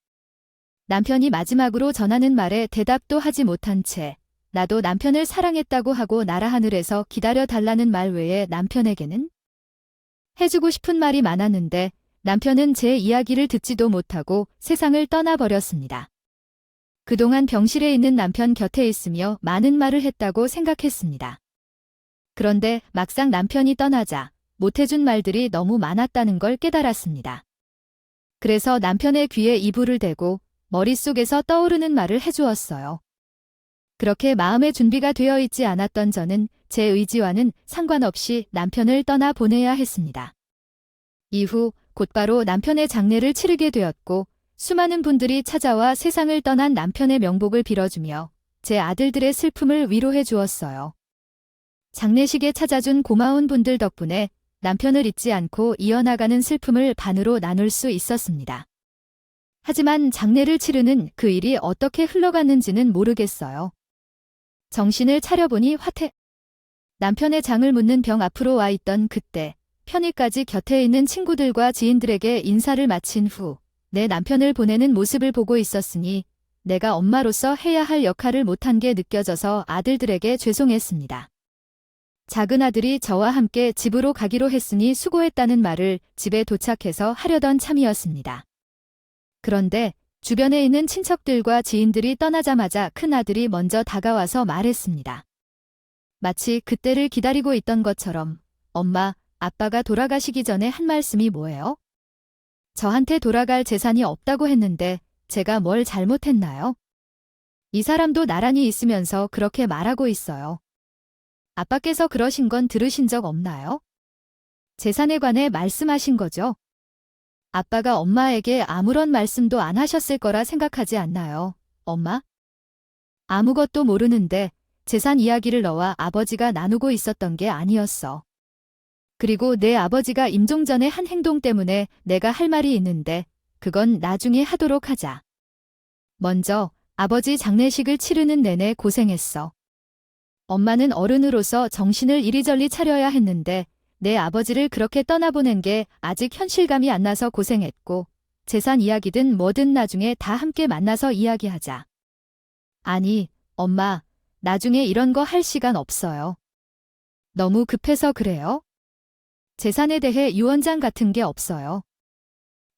남편이 마지막으로 전하는 말에 대답도 하지 못한 채 나도 남편을 사랑했다고 하고 나라 하늘에서 기다려달라는 말 외에 남편에게는 해주고 싶은 말이 많았는데 남편은 제 이야기를 듣지도 못하고 세상을 떠나버렸습니다. 그동안 병실에 있는 남편 곁에 있으며 많은 말을 했다고 생각했습니다. 그런데 막상 남편이 떠나자 못해준 말들이 너무 많았다는 걸 깨달았습니다. 그래서 남편의 귀에 이불을 대고 머릿속에서 떠오르는 말을 해주었어요. 그렇게 마음의 준비가 되어 있지 않았던 저는 제 의지와는 상관없이 남편을 떠나 보내야 했습니다. 이후 곧바로 남편의 장례를 치르게 되었고 수많은 분들이 찾아와 세상을 떠난 남편의 명복을 빌어주며 제 아들들의 슬픔을 위로해 주었어요. 장례식에 찾아준 고마운 분들 덕분에 남편을 잊지 않고 이어나가는 슬픔을 반으로 나눌 수 있었습니다. 하지만 장례를 치르는 그 일이 어떻게 흘러갔는지는 모르겠어요. 정신을 차려보니 남편의 장을 묻는 병 앞으로 와 있던 그때 편의까지 곁에 있는 친구들과 지인들에게 인사를 마친 후 내 남편을 보내는 모습을 보고 있었으니 내가 엄마로서 해야 할 역할을 못한 게 느껴져서 아들들에게 죄송했습니다. 작은 아들이 저와 함께 집으로 가기로 했으니 수고했다는 말을 집에 도착해서 하려던 참이었습니다. 그런데 주변에 있는 친척들과 지인들이 떠나자마자 큰 아들이 먼저 다가와서 말했습니다. 마치 그때를 기다리고 있던 것처럼 엄마, 아빠가 돌아가시기 전에 한 말씀이 뭐예요? 저한테 돌아갈 재산이 없다고 했는데 제가 뭘 잘못했나요? 이 사람도 나란히 있으면서 그렇게 말하고 있어요. 아빠께서 그러신 건 들으신 적 없나요? 재산에 관해 말씀하신 거죠? 아빠가 엄마에게 아무런 말씀도 안 하셨을 거라 생각하지 않나요, 엄마? 아무것도 모르는데 재산 이야기를 너와 아버지가 나누고 있었던 게 아니었어. 그리고 내 아버지가 임종 전에 한 행동 때문에 내가 할 말이 있는데 그건 나중에 하도록 하자. 먼저 아버지 장례식을 치르는 내내 고생했어. 엄마는 어른으로서 정신을 이리저리 차려야 했는데 내 아버지를 그렇게 떠나보낸 게 아직 현실감이 안 나서 고생했고 재산 이야기든 뭐든 나중에 다 함께 만나서 이야기하자. 아니, 엄마, 나중에 이런 거 할 시간 없어요. 너무 급해서 그래요? 재산에 대해 유언장 같은 게 없어요.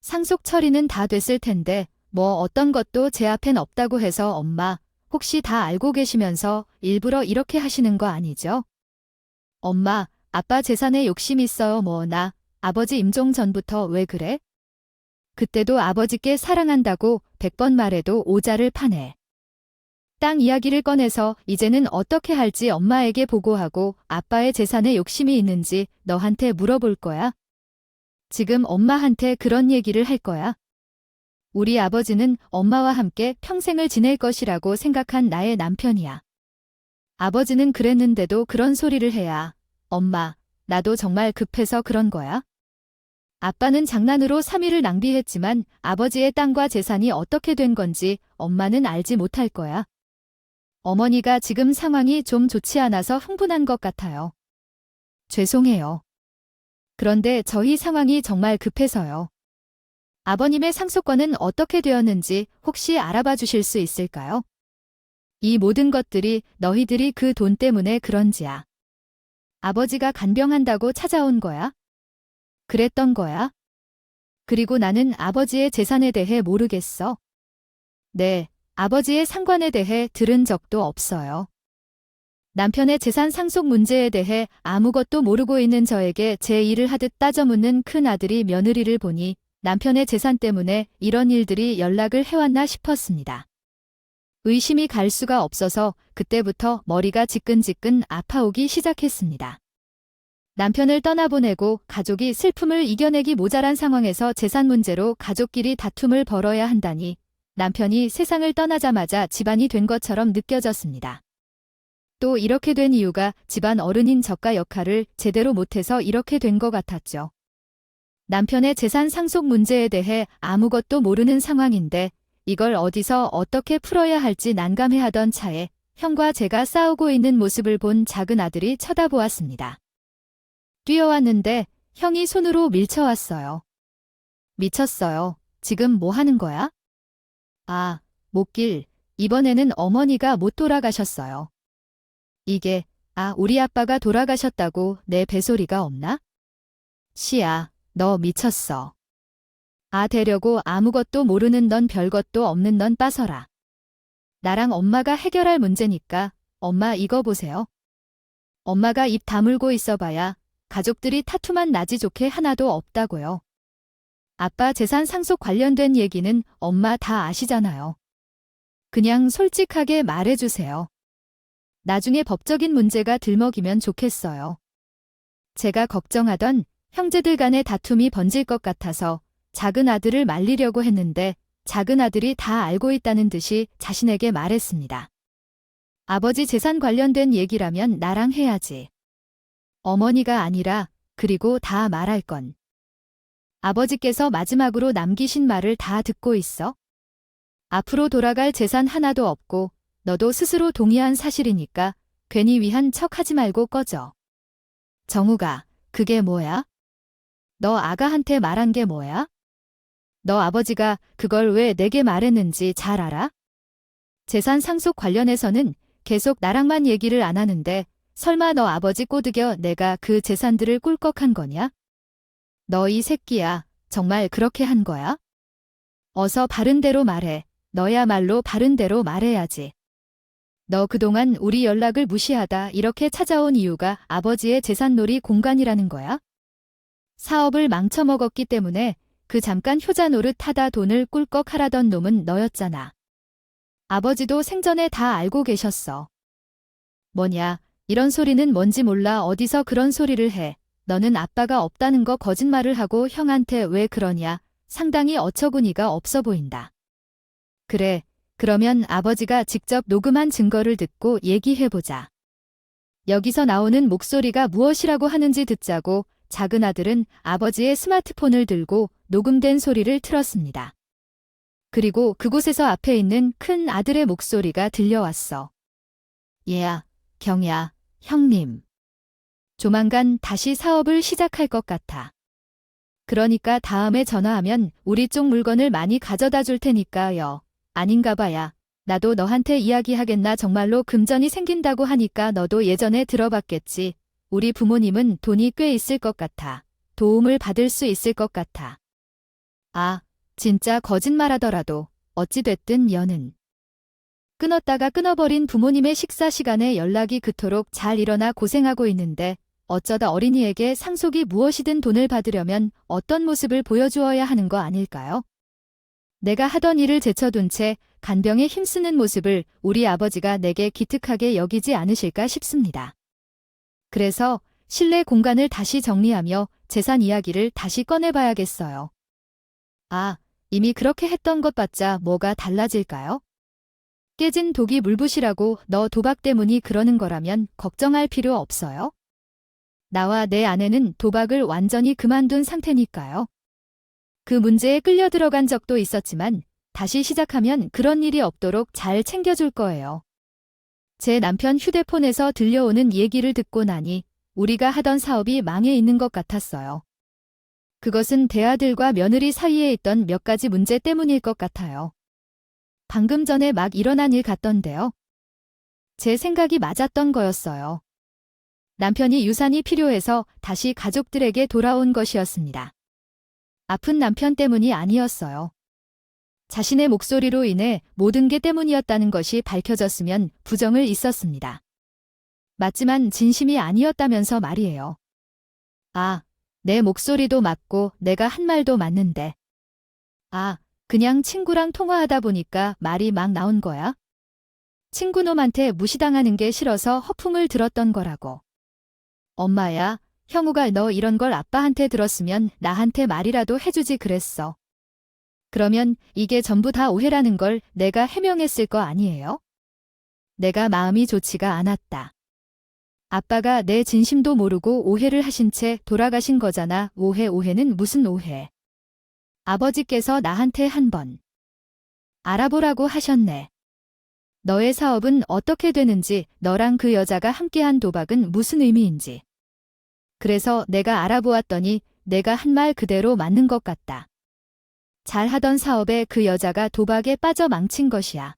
상속 처리는 다 됐을 텐데 뭐 어떤 것도 제 앞엔 없다고 해서 엄마, 혹시 다 알고 계시면서 일부러 이렇게 하시는 거 아니죠? 엄마, 아빠 재산에 욕심 있어요 뭐 나, 아버지 임종 전부터 왜 그래? 그때도 아버지께 사랑한다고 100번 말해도 오자를 파네. 땅 이야기를 꺼내서 이제는 어떻게 할지 엄마에게 보고하고 아빠의 재산에 욕심이 있는지 너한테 물어볼 거야. 지금 엄마한테 그런 얘기를 할 거야. 우리 아버지는 엄마와 함께 평생을 지낼 것이라고 생각한 나의 남편이야. 아버지는 그랬는데도 그런 소리를 해야. 엄마, 나도 정말 급해서 그런 거야. 아빠는 장난으로 3일을 낭비했지만 아버지의 땅과 재산이 어떻게 된 건지 엄마는 알지 못할 거야. 어머니가 지금 상황이 좀 좋지 않아서 흥분한 것 같아요. 죄송해요. 그런데 저희 상황이 정말 급해서요. 아버님의 상속권은 어떻게 되었는지 혹시 알아봐 주실 수 있을까요? 이 모든 것들이 너희들이 그 돈 때문에 그런지야. 아버지가 간병한다고 찾아온 거야? 그랬던 거야? 그리고 나는 아버지의 재산에 대해 모르겠어. 네, 아버지의 상관에 대해 들은 적도 없어요. 남편의 재산 상속 문제에 대해 아무것도 모르고 있는 저에게 제 일을 하듯 따져묻는 큰 아들이 며느리를 보니 남편의 재산 때문에 이런 일들이 연락을 해왔나 싶었습니다. 의심이 갈 수가 없어서 그때부터 머리가 지끈지끈 아파오기 시작했습니다. 남편을 떠나보내고 가족이 슬픔을 이겨내기 모자란 상황에서 재산 문제로 가족끼리 다툼을 벌어야 한다니 남편이 세상을 떠나자마자 집안이 된 것처럼 느껴졌습니다. 또 이렇게 된 이유가 집안 어른인 저가 역할을 제대로 못해서 이렇게 된 것 같았죠. 남편의 재산 상속 문제에 대해 아무것도 모르는 상황인데 이걸 어디서 어떻게 풀어야 할지 난감해하던 차에 형과 제가 싸우고 있는 모습을 본 작은 아들이 쳐다보았습니다. 뛰어왔는데 형이 손으로 밀쳐왔어요. 미쳤어요. 지금 뭐 하는 거야? 아, 못길. 이번에는 어머니가 못 돌아가셨어요. 이게, 우리 아빠가 돌아가셨다고 내 배소리가 없나? 시야, 너 미쳤어. 되려고 아무것도 모르는 넌 별것도 없는 넌 빠서라. 나랑 엄마가 해결할 문제니까 엄마 이거 보세요. 엄마가 입 다물고 있어봐야 가족들이 타투만 나지 좋게 하나도 없다고요. 아빠 재산 상속 관련된 얘기는 엄마 다 아시잖아요. 그냥 솔직하게 말해주세요. 나중에 법적인 문제가 들먹이면 좋겠어요. 제가 걱정하던 형제들 간의 다툼이 번질 것 같아서 작은 아들을 말리려고 했는데 작은 아들이 다 알고 있다는 듯이 자신에게 말했습니다. 아버지 재산 관련된 얘기라면 나랑 해야지. 어머니가 아니라 그리고 다 말할 건. 아버지께서 마지막으로 남기신 말을 다 듣고 있어? 앞으로 돌아갈 재산 하나도 없고 너도 스스로 동의한 사실이니까 괜히 위한 척 하지 말고 꺼져. 정우가, 그게 뭐야? 너 아가한테 말한 게 뭐야? 너 아버지가 그걸 왜 내게 말했는지 잘 알아? 재산 상속 관련해서는 계속 나랑만 얘기를 안 하는데 설마 너 아버지 꼬드겨 내가 그 재산들을 꿀꺽한 거냐? 너 이 새끼야, 정말 그렇게 한 거야? 어서 바른 대로 말해. 너야말로 바른 대로 말해야지. 너 그동안 우리 연락을 무시하다 이렇게 찾아온 이유가 아버지의 재산놀이 공간이라는 거야? 사업을 망쳐먹었기 때문에 그 잠깐 효자 노릇 하다 돈을 꿀꺽 하라던 놈은 너였잖아. 아버지도 생전에 다 알고 계셨어. 뭐냐, 이런 소리는 뭔지 몰라 어디서 그런 소리를 해. 너는 아빠가 없다는 거 거짓말을 하고 형한테 왜 그러냐. 상당히 어처구니가 없어 보인다. 그래, 그러면 아버지가 직접 녹음한 증거를 듣고 얘기해보자. 여기서 나오는 목소리가 무엇이라고 하는지 듣자고 작은 아들은 아버지의 스마트폰을 들고 녹음된 소리를 틀었습니다. 그리고 그곳에서 앞에 있는 큰 아들의 목소리가 들려왔어. 얘야, 경야, 형님. 조만간 다시 사업을 시작할 것 같아. 그러니까 다음에 전화하면 우리 쪽 물건을 많이 가져다 줄 테니까요. 아닌가 봐야. 나도 너한테 이야기하겠나 정말로 금전이 생긴다고 하니까 너도 예전에 들어봤겠지. 우리 부모님은 돈이 꽤 있을 것 같아. 도움을 받을 수 있을 것 같아. 진짜 거짓말하더라도 어찌됐든 여는. 끊었다가 끊어버린 부모님의 식사 시간에 연락이 그토록 잘 일어나 고생하고 있는데 어쩌다 어린이에게 상속이 무엇이든 돈을 받으려면 어떤 모습을 보여주어야 하는 거 아닐까요? 내가 하던 일을 제쳐둔 채 간병에 힘쓰는 모습을 우리 아버지가 내게 기특하게 여기지 않으실까 싶습니다. 그래서 실내 공간을 다시 정리하며 재산 이야기를 다시 꺼내봐야겠어요. 이미 그렇게 했던 것 봤자 뭐가 달라질까요? 깨진 독이 물붓이라고 너 도박 때문이 그러는 거라면 걱정할 필요 없어요. 나와 내 아내는 도박을 완전히 그만둔 상태니까요. 그 문제에 끌려 들어간 적도 있었지만 다시 시작하면 그런 일이 없도록 잘 챙겨줄 거예요. 제 남편 휴대폰에서 들려오는 얘기를 듣고 나니 우리가 하던 사업이 망해 있는 것 같았어요. 그것은 대아들과 며느리 사이에 있던 몇 가지 문제 때문일 것 같아요. 방금 전에 막 일어난 일 같던데요. 제 생각이 맞았던 거였어요. 남편이 유산이 필요해서 다시 가족들에게 돌아온 것이었습니다. 아픈 남편 때문이 아니었어요. 자신의 목소리로 인해 모든 게 때문이었다는 것이 밝혀졌으면 부정을 있었습니다. 맞지만 진심이 아니었다면서 말이에요. 아, 내 목소리도 맞고 내가 한 말도 맞는데. 아, 그냥 친구랑 통화하다 보니까 말이 막 나온 거야? 친구놈한테 무시당하는 게 싫어서 허풍을 들었던 거라고. 엄마야, 형우가 너 이런 걸 아빠한테 들었으면 나한테 말이라도 해주지 그랬어. 그러면 이게 전부 다 오해라는 걸 내가 해명했을 거 아니에요? 내가 마음이 좋지가 않았다. 아빠가 내 진심도 모르고 오해를 하신 채 돌아가신 거잖아. 오해는 무슨 오해. 아버지께서 나한테 한 번 알아보라고 하셨네. 너의 사업은 어떻게 되는지, 너랑 그 여자가 함께한 도박은 무슨 의미인지. 그래서 내가 알아보았더니 내가 한 말 그대로 맞는 것 같다. 잘하던 사업에 그 여자가 도박에 빠져 망친 것이야.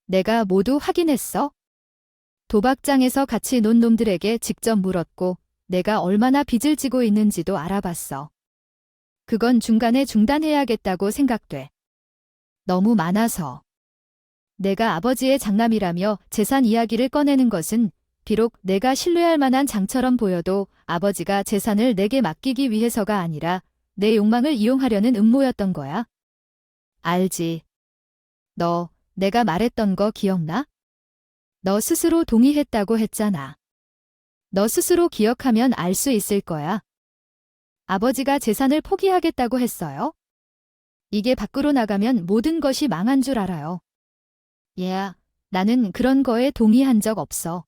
내가 모두 확인했어. 도박장에서 같이 논 놈들에게 직접 물었고 내가 얼마나 빚을 지고 있는지도 알아봤어. 그건 중간에 중단해야겠다고 생각돼. 너무 많아서. 내가 아버지의 장남이라며 재산 이야기를 꺼내는 것은 비록 내가 신뢰할 만한 장처럼 보여도 아버지가 재산을 내게 맡기기 위해서가 아니라 내 욕망을 이용하려는 음모였던 거야. 알지. 너, 내가 말했던 거 기억나? 너 스스로 동의했다고 했잖아. 너 스스로 기억하면 알 수 있을 거야. 아버지가 재산을 포기하겠다고 했어요? 이게 밖으로 나가면 모든 것이 망한 줄 알아요. 얘야, 나는 그런 거에 동의한 적 없어.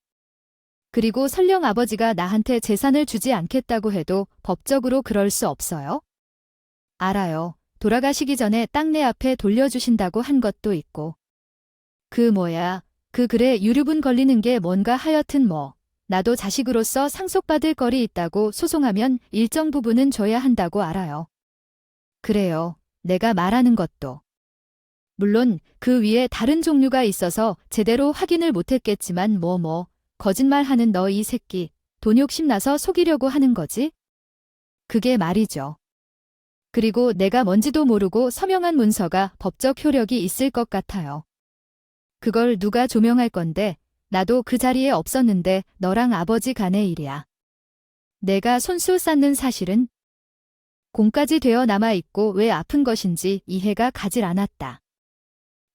그리고 설령 아버지가 나한테 재산을 주지 않겠다고 해도 법적으로 그럴 수 없어요? 알아요. 돌아가시기 전에 땅 내 앞에 돌려주신다고 한 것도 있고. 그 뭐야, 그 글에 유류분 걸리는 게 뭔가 하여튼 뭐. 나도 자식으로서 상속받을 거리 있다고 소송하면 일정 부분은 줘야 한다고 알아요. 그래요. 내가 말하는 것도. 물론 그 위에 다른 종류가 있어서 제대로 확인을 못했겠지만 거짓말하는 너 이 새끼, 돈 욕심 나서 속이려고 하는 거지? 그게 말이죠. 그리고 내가 뭔지도 모르고 서명한 문서가 법적 효력이 있을 것 같아요. 그걸 누가 조명할 건데 나도 그 자리에 없었는데 너랑 아버지 간의 일이야. 내가 손수 쌓는 사실은 공까지 되어 남아있고 왜 아픈 것인지 이해가 가질 않았다.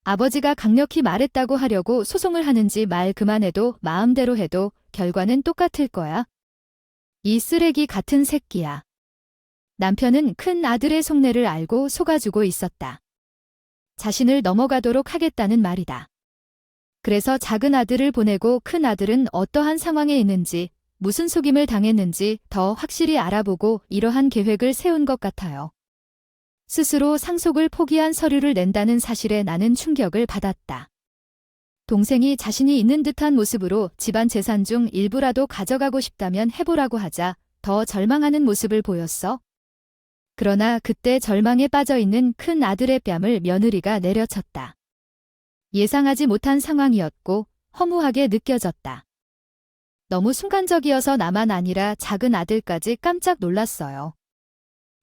아버지가 강력히 말했다고 하려고 소송을 하는지 말 그만해도 마음대로 해도 결과는 똑같을 거야. 이 쓰레기 같은 새끼야. 남편은 큰 아들의 속내를 알고 속아주고 있었다. 자신을 넘어가도록 하겠다는 말이다. 그래서 작은 아들을 보내고 큰 아들은 어떠한 상황에 있는지, 무슨 속임을 당했는지 더 확실히 알아보고 이러한 계획을 세운 것 같아요. 스스로 상속을 포기한 서류를 낸다는 사실에 나는 충격을 받았다. 동생이 자신이 있는 듯한 모습으로 집안 재산 중 일부라도 가져가고 싶다면 해보라고 하자 더 절망하는 모습을 보였어. 그러나 그때 절망에 빠져있는 큰 아들의 뺨을 며느리가 내려쳤다. 예상하지 못한 상황이었고 허무하게 느껴졌다. 너무 순간적이어서 나만 아니라 작은 아들까지 깜짝 놀랐어요.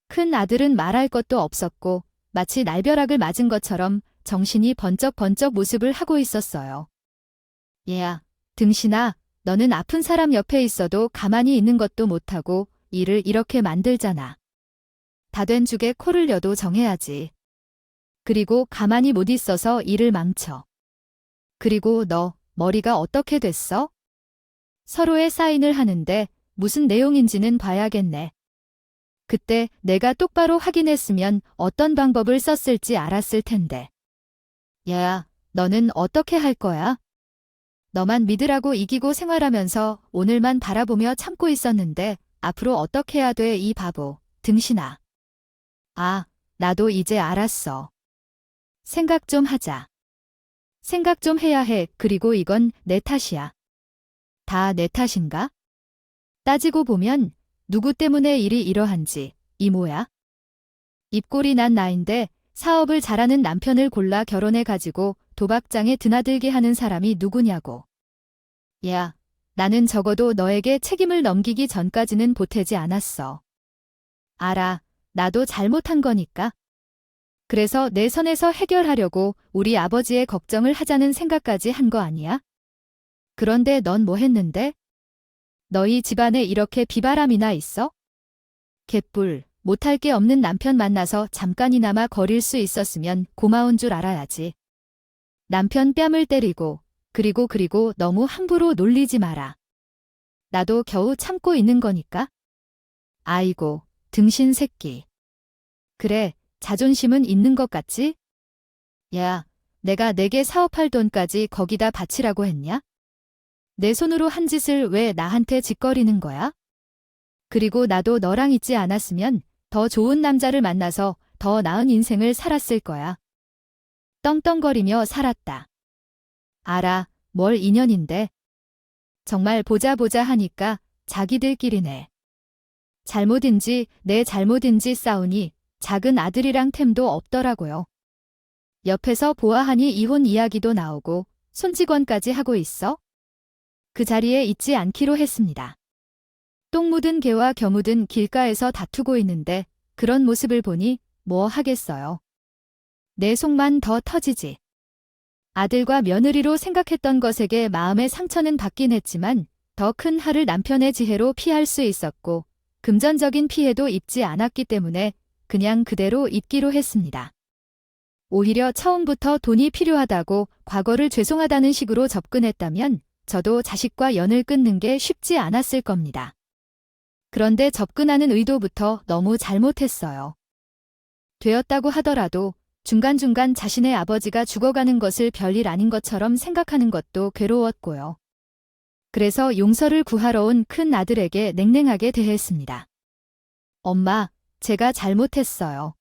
큰 아들은 말할 것도 없었고 마치 날벼락을 맞은 것처럼 정신이 번쩍번쩍 모습을 하고 있었어요. 얘야, 등신아, 너는 아픈 사람 옆에 있어도 가만히 있는 것도 못하고 일을 이렇게 만들잖아. 다 된 죽에 코를 려도 정해야지. 그리고 가만히 못 있어서 일을 망쳐. 그리고 너, 머리가 어떻게 됐어? 서로의 사인을 하는데 무슨 내용인지는 봐야겠네. 그때 내가 똑바로 확인했으면 어떤 방법을 썼을지 알았을 텐데. 야, 너는 어떻게 할 거야? 너만 믿으라고 이기고 생활하면서 오늘만 바라보며 참고 있었는데 앞으로 어떻게 해야 돼, 이 바보, 등신아. 아, 나도 이제 알았어. 생각 좀 하자. 생각 좀 해야 해. 그리고 이건 내 탓이야. 다 내 탓인가? 따지고 보면 누구 때문에 일이 이러한지, 이모야. 입꼬리 난 나인데 사업을 잘하는 남편을 골라 결혼해가지고 도박장에 드나들게 하는 사람이 누구냐고. 야, 나는 적어도 너에게 책임을 넘기기 전까지는 보태지 않았어. 알아, 나도 잘못한 거니까. 그래서 내 선에서 해결하려고 우리 아버지의 걱정을 하자는 생각까지 한 거 아니야? 그런데 넌 뭐 했는데? 너희 집안에 이렇게 비바람이나 있어? 개뿔, 못할 게 없는 남편 만나서 잠깐이나마 거릴 수 있었으면 고마운 줄 알아야지. 남편 뺨을 때리고 그리고 너무 함부로 놀리지 마라. 나도 겨우 참고 있는 거니까. 아이고, 등신 새끼. 그래, 자존심은 있는 것 같지? 야, 내가 내게 사업할 돈까지 거기다 바치라고 했냐? 내 손으로 한 짓을 왜 나한테 짓거리는 거야? 그리고 나도 너랑 있지 않았으면 더 좋은 남자를 만나서 더 나은 인생을 살았을 거야. 떵떵거리며 살았다. 알아, 뭘 인연인데. 정말 보자 하니까 자기들끼리네. 잘못인지 내 잘못인지 싸우니 작은 아들이랑 템도 없더라고요. 옆에서 보아하니 이혼 이야기도 나오고 손직원까지 하고 있어? 그 자리에 있지 않기로 했습니다. 똥 묻은 개와 겨 묻은 길가에서 다투고 있는데 그런 모습을 보니 뭐 하겠어요. 내 속만 더 터지지. 아들과 며느리로 생각했던 것에게 마음의 상처는 받긴 했지만 더 큰 할을 남편의 지혜로 피할 수 있었고 금전적인 피해도 입지 않았기 때문에 그냥 그대로 잊기로 했습니다. 오히려 처음부터 돈이 필요하다고 과거를 죄송하다는 식으로 접근했다면 저도 자식과 연을 끊는 게 쉽지 않았을 겁니다. 그런데 접근하는 의도부터 너무 잘못했어요. 되었다고 하더라도 중간중간 자신의 아버지가 죽어가는 것을 별일 아닌 것처럼 생각하는 것도 괴로웠고요. 그래서 용서를 구하러 온 큰 아들에게 냉랭하게 대했습니다. 엄마, 제가 잘못했어요.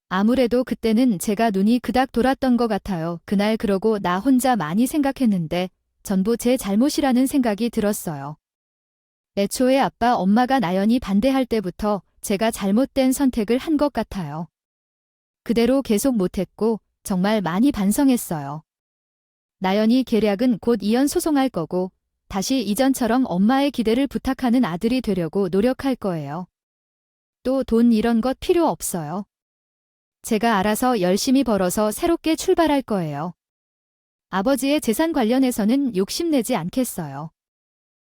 아무래도 그때는 제가 눈이 그닥 돌았던 것 같아요. 그날 그러고 나 혼자 많이 생각했는데 전부 제 잘못이라는 생각이 들었어요. 애초에 아빠 엄마가 나연히 반대할 때부터 제가 잘못된 선택을 한 것 같아요. 그대로 계속 못했고 정말 많이 반성했어요. 나연이 계략은 곧 이혼 소송할 거고 다시 이전처럼 엄마의 기대를 부탁하는 아들이 되려고 노력할 거예요. 또 돈 이런 것 필요 없어요. 제가 알아서 열심히 벌어서 새롭게 출발할 거예요. 아버지의 재산 관련해서는 욕심내지 않겠어요.